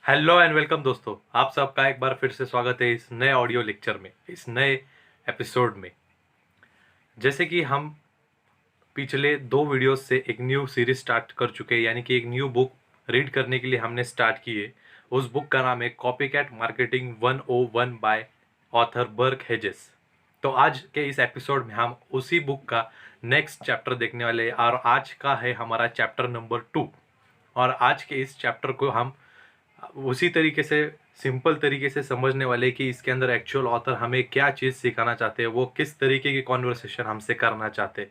Hello and welcome दोस्तों, आप सबका एक बार फिर से स्वागत है इस नए ऑडियो लेक्चर में, इस नए एपिसोड में। जैसे कि हम पिछले 2 वीडियोस से एक न्यू सीरीज स्टार्ट कर चुके हैं, यानी कि एक न्यू बुक रीड करने के लिए हमने स्टार्ट की है। उस बुक का नाम है copycat marketing 101 by author Burke Hedges. तो आज के इस एपिसोड में हम उसी बुक का नेक्स्ट चैप्टर देखने वाले हैं और आज का है हमारा चैप्टर नंबर 2। और आज के इस चैप्टर को हम उसी तरीके से सिंपल तरीके से समझने वाले कि इसके अंदर एक्चुअल ऑथर हमें क्या चीज़ सिखाना चाहते हैं, वो किस तरीके की कॉन्वर्सेशन हमसे करना चाहते हैं।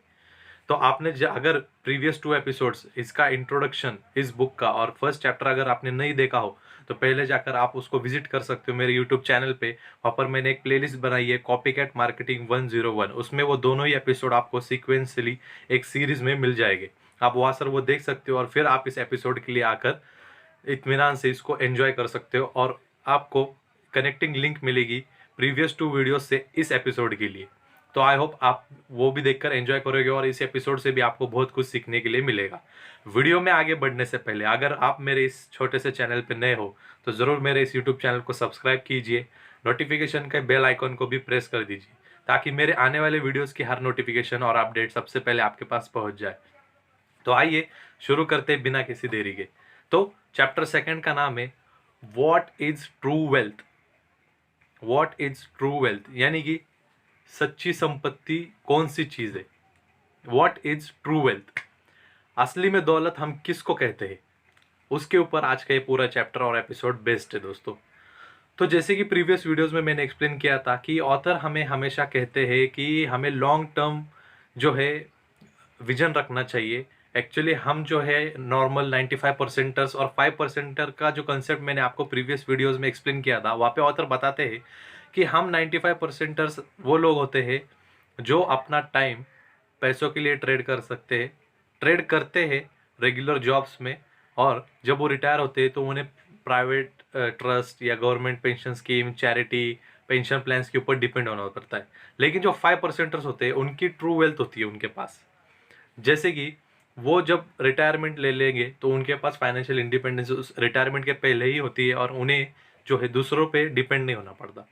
तो आपने अगर प्रीवियस 2 एपिसोड्स इसका इंट्रोडक्शन इस बुक का और फर्स्ट चैप्टर अगर आपने नहीं देखा हो तो पहले जाकर आप उसको विजिट कर सकते हो मेरे यूट्यूब चैनल पे। वहाँ पर मैंने एक प्लेलिस्ट बनाई है कॉपीकैट मार्केटिंग 101, उसमें वो दोनों ही एपिसोड आपको सिक्वेंसली एक सीरीज में मिल जाएंगे। आप वहाँ सर वो देख सकते हो और फिर आप इस एपिसोड के लिए आकर इत्मीनान से इसको एंजॉय कर सकते हो और आपको कनेक्टिंग लिंक मिलेगी प्रीवियस 2 वीडियोस से इस एपिसोड के लिए। तो आई होप आप वो भी देखकर एंजॉय करोगे और इस एपिसोड से भी आपको बहुत कुछ सीखने के लिए मिलेगा। वीडियो में आगे बढ़ने से पहले अगर आप मेरे इस छोटे से चैनल पर नए हो तो ज़रूर मेरे इस यूट्यूब चैनल को सब्सक्राइब कीजिए, नोटिफिकेशन के बेल आइकन को भी प्रेस कर दीजिए ताकि मेरे आने वाले वीडियोज़ की हर नोटिफिकेशन और अपडेट सबसे पहले आपके पास पहुंच जाए। तो आइए शुरू करते हैं बिना किसी देरी के। तो चैप्टर सेकंड का नाम है what is true wealth. What is true wealth यानी कि सच्ची संपत्ति कौन सी चीज है। व्हाट इज ट्रू वेल्थ, असली में दौलत हम किसको कहते हैं, उसके ऊपर आज का ये पूरा चैप्टर और एपिसोड बेस्ड है दोस्तों। तो जैसे कि प्रीवियस वीडियोस में मैंने एक्सप्लेन किया था कि ऑथर हमें हमेशा कहते हैं कि हमें लॉन्ग टर्म जो है विजन रखना चाहिए। एक्चुअली हम जो है नॉर्मल 95%ers और 5%er का जो कंसेप्ट मैंने आपको प्रीवियस वीडियोस में एक्सप्लेन किया था, वहाँ पे ऑथर बताते हैं कि हम 95%ers वो लोग होते हैं जो अपना टाइम पैसों के लिए ट्रेड कर सकते हैं, ट्रेड करते हैं रेगुलर जॉब्स में, और जब वो रिटायर होते हैं तो उन्हें प्राइवेट ट्रस्ट या government pension scheme, charity, pension plans के ऊपर डिपेंड होना पड़ता है। लेकिन जो 5%ers होते हैं उनकी ट्रू वेल्थ होती है उनके पास। जैसे कि वो जब रिटायरमेंट ले लेंगे तो उनके पास फाइनेंशियल इंडिपेंडेंस उस रिटायरमेंट के पहले ही होती है और उन्हें जो है दूसरों पे डिपेंड नहीं होना पड़ता।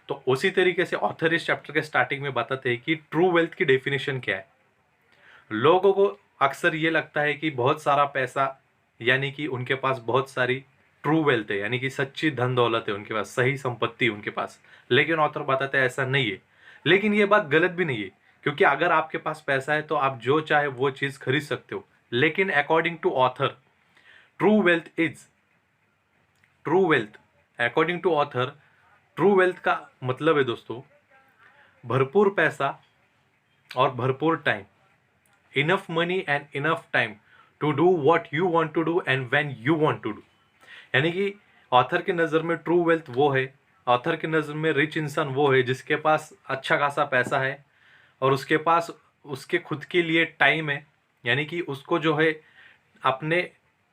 तो उसी तरीके से ऑथर इस चैप्टर के स्टार्टिंग में बताते हैं कि ट्रू वेल्थ की डेफिनेशन क्या है। लोगों को अक्सर ये लगता है कि बहुत सारा पैसा यानी कि उनके पास बहुत सारी ट्रू वेल्थ है, यानी कि सच्ची धन दौलत है उनके पास, सही संपत्ति उनके पास। लेकिन ऑथर बताते हैं ऐसा नहीं है। लेकिन ये बात गलत भी नहीं है, क्योंकि अगर आपके पास पैसा है तो आप जो चाहे वो चीज खरीद सकते हो। लेकिन according to author true wealth is true wealth according to author true wealth का मतलब है दोस्तों भरपूर पैसा और भरपूर time, enough money and enough time to do what you want to do and when you want to do. यानी कि ऑथर की नज़र में ट्रू वेल्थ वो है, ऑथर की नज़र में रिच इंसान वो है जिसके पास अच्छा खासा पैसा है और उसके पास उसके खुद के लिए टाइम है। यानी कि उसको जो है अपने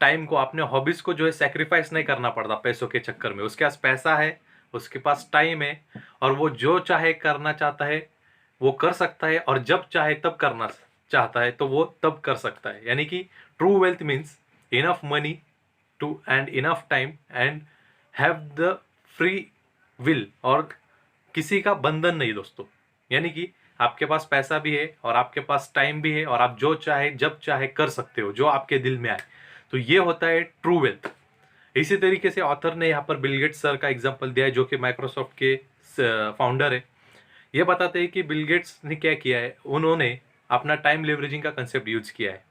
टाइम को, अपने हॉबीज़ को जो है सेक्रीफाइस नहीं करना पड़ता पैसों के चक्कर में। उसके पास पैसा है, उसके पास टाइम है और वो जो चाहे करना चाहता है वो कर सकता है, और जब चाहे तब करना चाहता है तो वो तब कर सकता है। यानी कि true wealth means enough money to and enough time and have the free will, और किसी का बंधन नहीं दोस्तों। यानी कि आपके पास पैसा भी है और आपके पास टाइम भी है और आप जो चाहे जब चाहे कर सकते हो, जो आपके दिल में आए। तो ये होता है ट्रू वेल्थ। इसी तरीके से ऑथर ने यहाँ पर बिल गेट्स सर का एग्जांपल दिया है जो कि माइक्रोसॉफ्ट के फाउंडर है। ये बताते हैं कि बिल गेट्स ने क्या किया है, उन्होंने अपना टाइम लेवरेजिंग का कंसेप्ट यूज किया है।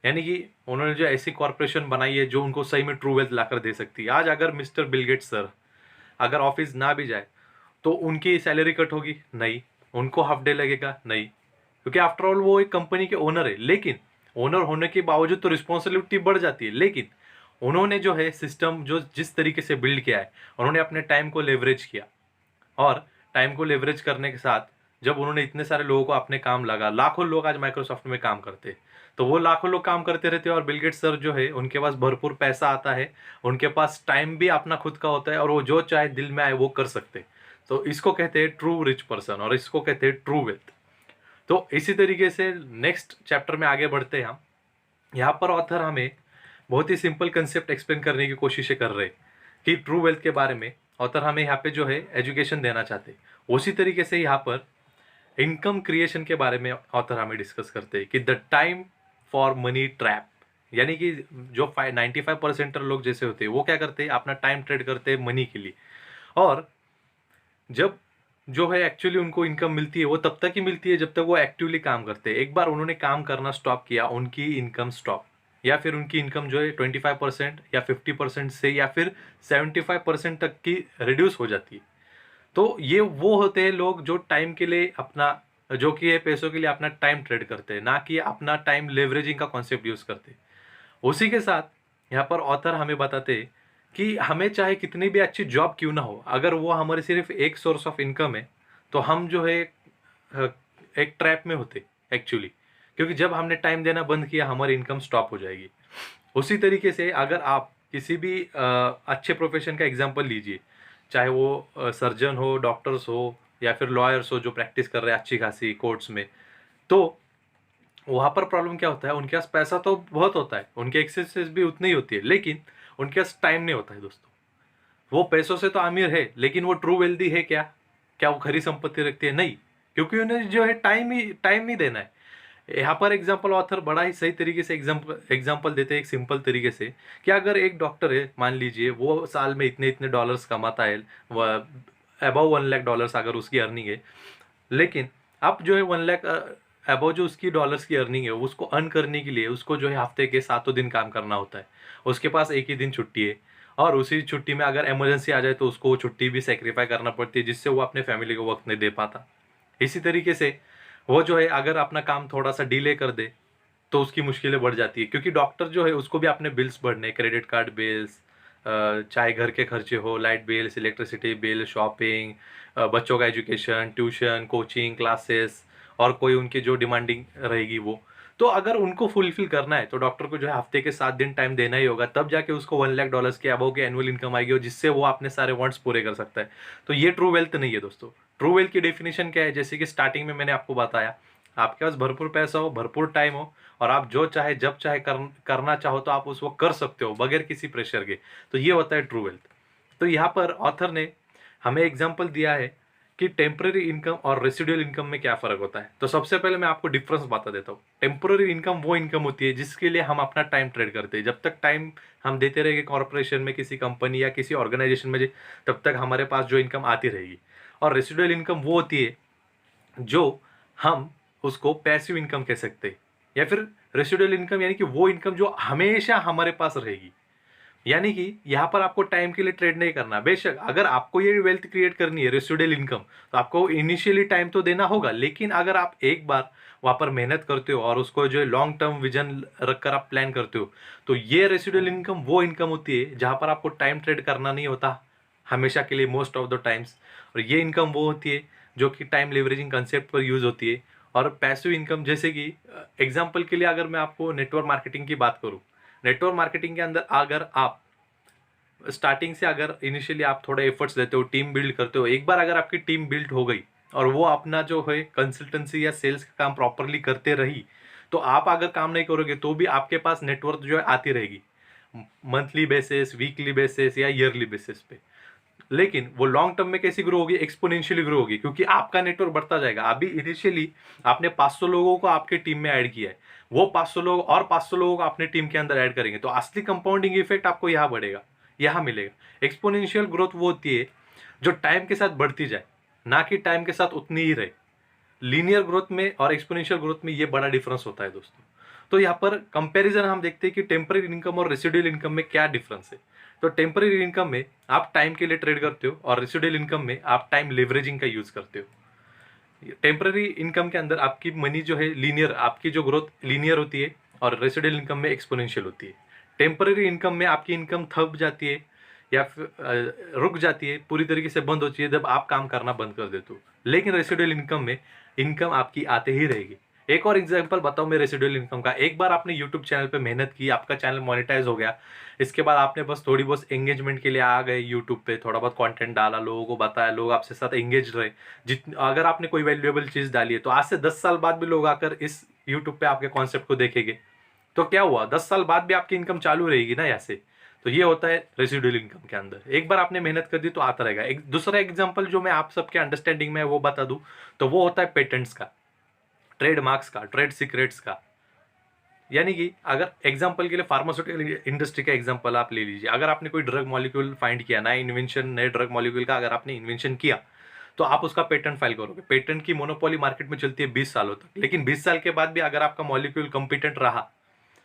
यानी कि उन्होंने जो ऐसी कॉरपोरेशन बनाई है जो उनको सही में ट्रू वेल्थ लाकर दे सकती है। आज अगर मिस्टर बिल गेट्स सर अगर ऑफिस ना भी जाए तो उनकी सैलरी कट होगी? नहीं। उनको हाफ डे लगेगा? नहीं, क्योंकि आफ्टर ऑल वो एक कंपनी के ओनर है। लेकिन ओनर होने के बावजूद तो रिस्पॉन्सिबिलिटी बढ़ जाती है। लेकिन उन्होंने जो है सिस्टम जो जिस तरीके से बिल्ड किया है, उन्होंने अपने टाइम को लेवरेज किया, और टाइम को लेवरेज करने के साथ जब उन्होंने इतने सारे लोगों को अपने काम लगा, लाखों लोग आज माइक्रोसॉफ्ट में काम करते हैं, तो वो लाखों लोग काम करते रहते हैं और बिल गेट्स सर जो है उनके पास भरपूर पैसा आता है, उनके पास टाइम भी अपना खुद का होता है और वो जो चाहे दिल में आए वो कर सकते हैं। तो इसको कहते हैं ट्रू रिच पर्सन और इसको कहते हैं ट्रू वेल्थ। तो इसी तरीके से नेक्स्ट चैप्टर में आगे बढ़ते हैं हम। यहाँ पर ऑथर हमें बहुत ही सिंपल कंसेप्ट एक्सप्लेन करने की कोशिश कर रहे हैं। कि ट्रू वेल्थ के बारे में ऑथर हमें यहाँ पे जो है एजुकेशन देना चाहते हैं। उसी तरीके से यहाँ पर इनकम क्रिएशन के बारे में ऑथर हमें डिस्कस करते हैं कि the time for money trap, यानी कि जो 95% लोग जैसे होते हैं वो क्या करते हैं, अपना टाइम ट्रेड करते हैं मनी के लिए, और जब जो है एक्चुअली उनको इनकम मिलती है वो तब तक ही मिलती है जब तक वो एक्टिवली काम करते हैं। एक बार उन्होंने काम करना स्टॉप किया, उनकी इनकम स्टॉप, या फिर उनकी इनकम जो है 25% या 50% से या फिर 75% तक की रिड्यूस हो जाती है। तो ये वो होते हैं लोग जो टाइम के लिए अपना, जो कि ये पैसों के लिए अपना टाइम ट्रेड करते हैं, ना कि अपना टाइम लेवरेजिंग का कॉन्सेप्ट यूज करते हैं। उसी के साथ यहाँ पर ऑथर हमें बताते हैं कि हमें चाहे कितनी भी अच्छी जॉब क्यों ना हो, अगर वो हमारे सिर्फ एक सोर्स ऑफ इनकम है तो हम जो है एक ट्रैप में होते एक्चुअली, क्योंकि जब हमने टाइम देना बंद किया हमारी इनकम स्टॉप हो जाएगी। उसी तरीके से अगर आप किसी भी अच्छे प्रोफेशन का एग्जांपल लीजिए, चाहे वो सर्जन हो, डॉक्टर्स हो, या फिर लॉयर्स हो जो प्रैक्टिस कर रहे हैं अच्छी खासी कोर्ट्स में, तो वहाँ पर प्रॉब्लम क्या होता है, उनके पास पैसा तो बहुत होता है, उनके एक्सेसेस भी उतनी ही होती है, लेकिन उनके पास टाइम नहीं होता है दोस्तों। वो पैसों से तो अमीर है लेकिन वो ट्रू वेल्दी है क्या? क्या वो खरी संपत्ति रखती है? नहीं, क्योंकि उन्हें जो है टाइम ही देना है। यहाँ पर एग्जाम्पल ऑथर बड़ा ही सही तरीके से एग्जाम्पल देते हैं एक सिंपल तरीके से, कि अगर एक डॉक्टर है, मान लीजिए वो साल में इतने इतने डॉलर्स कमाता है, वह अबव 1 लाख डॉलर्स अगर उसकी अर्निंग है, लेकिन अब जो है 1 लाख अबव जो उसकी डॉलर्स की अर्निंग है उसको अर्न करने के लिए उसको जो है हफ्ते के 7 दिन काम करना होता है। उसके पास एक ही दिन छुट्टी है, और उसी छुट्टी में अगर इमरजेंसी आ जाए तो उसको वो छुट्टी भी सेक्रीफाई करना पड़ती है, जिससे वो अपने फैमिली को वक्त नहीं दे पाता। इसी तरीके से वो जो है अगर अपना काम थोड़ा सा डिले कर दे तो उसकी मुश्किलें बढ़ जाती है, क्योंकि डॉक्टर जो है उसको भी अपने बिल्स भरने, क्रेडिट कार्ड बिल्स, चाहे घर के खर्चे हो, light bills, electricity bill, shopping, बच्चों का एजुकेशन, ट्यूशन, कोचिंग क्लासेस, और कोई उनकी जो डिमांडिंग रहेगी वो, तो अगर उनको फुलफिल करना है तो डॉक्टर को जो है हफ्ते के 7 दिन टाइम देना ही होगा, तब जाके उसको 1 लाख डॉलर्स के अबव की एनुअल इनकम आएगी, और जिससे वो अपने सारे वांट्स पूरे कर सकता है। तो ये ट्रू वेल्थ नहीं है दोस्तों। ट्रू वेल्थ की डेफिनेशन क्या है, जैसे कि स्टार्टिंग में मैंने आपको बताया, आपके पास भरपूर पैसा हो, भरपूर टाइम हो, और आप जो चाहे जब चाहे करना चाहो तो आप उस वक्त कर सकते हो बगैर किसी प्रेशर के, तो ये होता है ट्रू वेल्थ। तो यहाँ पर ऑथर ने हमें एग्जाम्पल दिया है कि टेम्पररी इनकम और रेसिडुअल इनकम में क्या फर्क होता है। तो सबसे पहले मैं आपको डिफरेंस बता देता हूँ। टेम्पररी इनकम वो इनकम होती है जिसके लिए हम अपना टाइम ट्रेड करते हैं, जब तक टाइम हम देते रहेंगे कॉर्पोरेशन में, किसी कंपनी या किसी ऑर्गेनाइजेशन में, तब तक हमारे पास जो इनकम आती रहेगी। और रेसिडुअल इनकम वो होती है जो हम उसको पैसिव इनकम कह सकते हैं, या फिर रेसिडुअल इनकम यानी कि वो इनकम जो हमेशा हमारे पास रहेगी। यानी कि यहाँ पर आपको टाइम के लिए ट्रेड नहीं करना। बेशक अगर आपको ये वेल्थ क्रिएट करनी है रेसिडुअल इनकम, तो आपको इनिशियली टाइम तो देना होगा, लेकिन अगर आप एक बार वहाँ पर मेहनत करते हो और उसको जो है लॉन्ग टर्म विजन रखकर आप प्लान करते हो, तो ये रेसिडुअल इनकम वो इनकम होती है जहाँ पर आपको टाइम ट्रेड करना नहीं होता हमेशा के लिए, मोस्ट ऑफ द टाइम्स। और ये इनकम वो होती है जो कि टाइम लेवरेजिंग कंसेप्ट पर यूज होती है। और पैसिव इनकम, जैसे कि एग्जाम्पल के लिए अगर मैं आपको नेटवर्क मार्केटिंग की बात करूँ, नेटवर्क मार्केटिंग के अंदर अगर आप स्टार्टिंग से अगर इनिशियली आप थोड़े एफर्ट्स देते हो, टीम बिल्ड करते हो, एक बार अगर आपकी टीम बिल्ड हो गई और वो अपना जो है कंसल्टेंसी या सेल्स का काम प्रॉपरली करते रही, तो आप अगर काम नहीं करोगे तो भी आपके पास नेटवर्क जो है आती रहेगी, मंथली बेसिस, वीकली बेसिस या ईयरली बेसिस पे। लेकिन वो लॉन्ग टर्म में कैसी ग्रो होगी, एक्सपोनेंशियली ग्रो होगी, क्योंकि आपका नेटवर्क बढ़ता जाएगा। अभी इनिशियली आपने 500 लोगों को आपके टीम में ऐड किया है, वो 500 लोग और 500 लोगों को अपने टीम के अंदर ऐड करेंगे, तो असली कंपाउंडिंग इफेक्ट आपको यहाँ बढ़ेगा, यहाँ मिलेगा। एक्सपोनेंशियल ग्रोथ वो होती है जो टाइम के साथ बढ़ती जाए, ना कि टाइम के साथ उतनी ही रहे। लीनियर ग्रोथ में और एक्सपोनेंशियल ग्रोथ में ये बड़ा डिफरेंस होता है दोस्तों। तो यहाँ पर कंपैरिजन हम देखते हैं कि टेम्पररी इनकम और रेसिडुअल इनकम में क्या डिफरेंस है। तो टेम्पररी इनकम में आप टाइम के लिए ट्रेड करते हो, और रेसिडुअल इनकम में आप टाइम लेवरेजिंग का यूज करते हो। टेम्पररी इनकम के अंदर आपकी मनी जो है लीनियर, आपकी जो ग्रोथ लीनियर होती है, और रेसिडुअल इनकम में एक्सपोनेंशियल होती है। टेम्पररी इनकम में आपकी इनकम थप जाती है या फिर रुक जाती है, पूरी तरीके से बंद होती है जब आप काम करना बंद कर देते हो। लेकिन रेसिडुअल इनकम में इनकम आपकी आते ही रहेगी। एक और एग्जांपल बताऊं मैं रेसिडुअल इनकम का। एक बार आपने यूट्यूब चैनल पे मेहनत की, आपका चैनल मोनेटाइज हो गया, इसके बाद आपने बस थोड़ी बहुत एंगेजमेंट के लिए आ गए यूट्यूब पे, थोड़ा बहुत कंटेंट डाला, लोगों को बताया, लोग आपसे साथ एंगेज रहे। अगर आपने कोई वैल्यूएबल चीज डाली है तो आज से 10 साल बाद भी लोग आकर इस यूट्यूब पे आपके कॉन्सेप्ट को देखेंगे। तो क्या हुआ, 10 साल बाद भी आपकी इनकम चालू रहेगी ना यहाँ से। तो ये होता है रेसिडुअल इनकम के अंदर। एक बार आपने मेहनत कर दी तो आता रहेगा। एक दूसरा एग्जांपल जो मैं आप सबके अंडरस्टैंडिंग में है वो बता दूं, तो वो होता है पेटेंट्स का, ट्रेडमार्क्स का, ट्रेड सीक्रेट्स का। यानी कि अगर एग्जांपल के लिए फार्मास्यूटिकल इंडस्ट्री का एग्जांपल आप ले लीजिए, अगर आपने कोई ड्रग मॉलिक्यूल फाइंड किया, नया इन्वेंशन, नए ड्रग मॉलिक्यूल का अगर आपने इन्वेंशन किया, तो आप उसका पेटेंट फाइल करोगे। पेटेंट की मोनोपोली मार्केट में चलती है 20 सालों तक, लेकिन 20 साल के बाद भी अगर आपका मॉलिक्यूल कॉम्पिटेंट रहा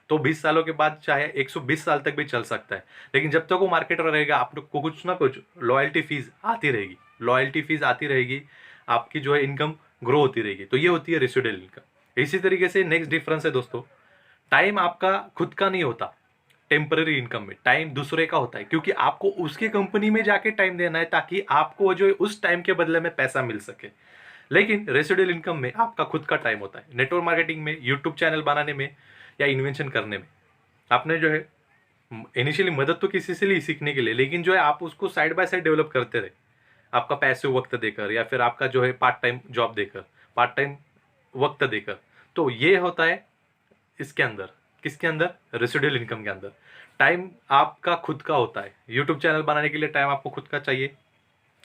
तो 20 सालों के बाद चाहे 120 साल तक भी चल सकता है। लेकिन जब तक वो मार्केट में रहेगा, आप लोग को कुछ ना कुछ लॉयल्टी फीस आती रहेगी, लॉयल्टी फीस आती रहेगी, आपकी जो है इनकम ग्रो होती रहेगी। तो ये होती है रेसिडुअल इनकम। इसी तरीके से नेक्स्ट डिफरेंस है दोस्तों, टाइम आपका खुद का नहीं होता। टेम्पररी इनकम में टाइम दूसरे का होता है, क्योंकि आपको उसकी कंपनी में जाके टाइम देना है ताकि आपको जो है उस टाइम के बदले में पैसा मिल सके। लेकिन रेसिडुअल इनकम में आपका खुद का टाइम होता है। नेटवर्क मार्केटिंग में, यूट्यूब चैनल बनाने में या इन्वेंशन करने में आपने जो है इनिशियली मदद तो किसी से ली सीखने के लिए, लेकिन जो है आप उसको साइड बाय साइड डेवलप करते रहे, आपका पैसे वक्त देकर या फिर आपका जो है पार्ट टाइम जॉब देकर, पार्ट टाइम वक्त देकर। तो ये होता है इसके अंदर, किसके अंदर, रेसिडुअल इनकम के अंदर। टाइम आपका खुद का होता है। यूट्यूब चैनल बनाने के लिए टाइम आपको खुद का चाहिए।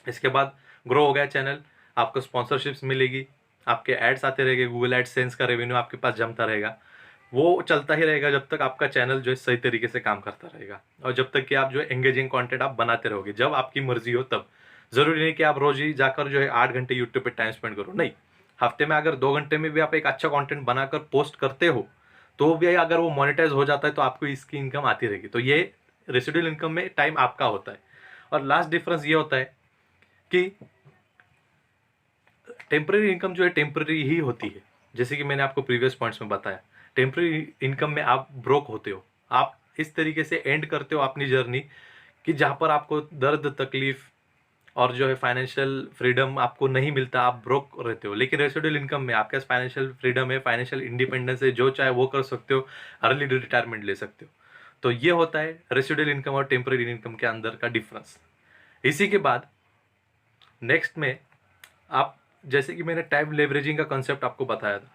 इसके बाद ग्रो हो गया चैनल, आपको स्पॉन्सरशिप्स मिलेगी, आपके एड्स आते रहेंगे, गूगल एडसेंस का रेवेन्यू आपके पास जमता रहेगा। वो चलता ही रहेगा जब तक आपका चैनल जो है सही तरीके से काम करता रहेगा, और जब तक कि आप जो है एंगेजिंग कंटेंट आप बनाते रहोगे, जब आपकी मर्जी हो तब। जरूरी नहीं कि आप रोज ही जाकर जो है 8 घंटे यूट्यूब पे टाइम स्पेंड करो, नहीं। हफ्ते में अगर 2 घंटे में भी आप एक अच्छा कंटेंट बनाकर पोस्ट करते हो, तो भी अगर वो मोनेटाइज हो जाता है तो आपको इसकी इनकम आती रहेगी। तो ये रेसिडुअल इनकम में टाइम आपका होता है। और लास्ट डिफरेंस ये होता है कि टेम्पररी इनकम जो है टेम्पररी ही होती है। जैसे कि मैंने आपको प्रीवियस पॉइंट्स में बताया, टेम्पररी इनकम में आप ब्रोक होते हो, आप इस तरीके से एंड करते हो अपनी जर्नी कि जहाँ पर आपको दर्द, तकलीफ और जो है फाइनेंशियल फ्रीडम आपको नहीं मिलता, आप ब्रोक रहते हो। लेकिन रेसिडुअल इनकम में आपके पास फाइनेंशियल फ्रीडम है, फाइनेंशियल इंडिपेंडेंस है, जो चाहे वो कर सकते हो, अर्ली रिटायरमेंट ले सकते हो। तो ये होता है रेसिडुअल इनकम और टेम्पररी इनकम के अंदर का डिफरेंस। इसी के बाद नेक्स्ट में आप, जैसे कि मैंने टाइम लेवरेजिंग का कंसेप्ट आपको बताया था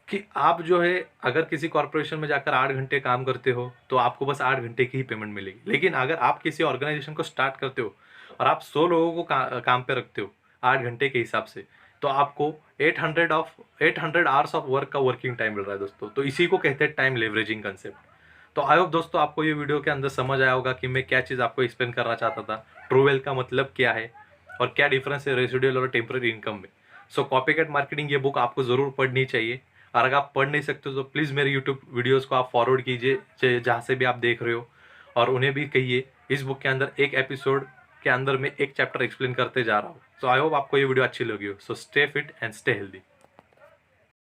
कि आप जो है अगर किसी कॉर्पोरेशन में जाकर 8 घंटे काम करते हो तो आपको बस 8 घंटे की ही पेमेंट मिलेगी। लेकिन अगर आप किसी ऑर्गेनाइजेशन को स्टार्ट करते हो और आप 100 लोगों को काम पे रखते हो 8 घंटे के हिसाब से, तो आपको 800 आवर्स ऑफ वर्क का वर्किंग टाइम मिल रहा है दोस्तों। तो इसी को कहते हैं टाइम लेवरेजिंग कंसेप्ट। तो आई होप दोस्तों आपको ये वीडियो के अंदर समझ आया होगा कि मैं क्या चीज़ आपको एक्सप्लेन करना चाहता था, ट्रू वेल्थ का मतलब क्या है और क्या डिफरेंस है रेसिडुअल और टेम्पररी इनकम में। सो कॉपीकैट मार्केटिंग ये बुक आपको ज़रूर पढ़नी चाहिए। और अगर आप पढ़ नहीं सकते तो प्लीज़ मेरे यूट्यूब वीडियोज़ को आप फॉरवर्ड कीजिए जहाँ से भी आप देख रहे हो, और उन्हें भी कहिए इस बुक के अंदर एक एपिसोड के अंदर मैं एक चैप्टर एक्सप्लेन करते जा रहा हूँ। सो आई होप आपको ये वीडियो अच्छी लगी हो। So stay fit and stay healthy.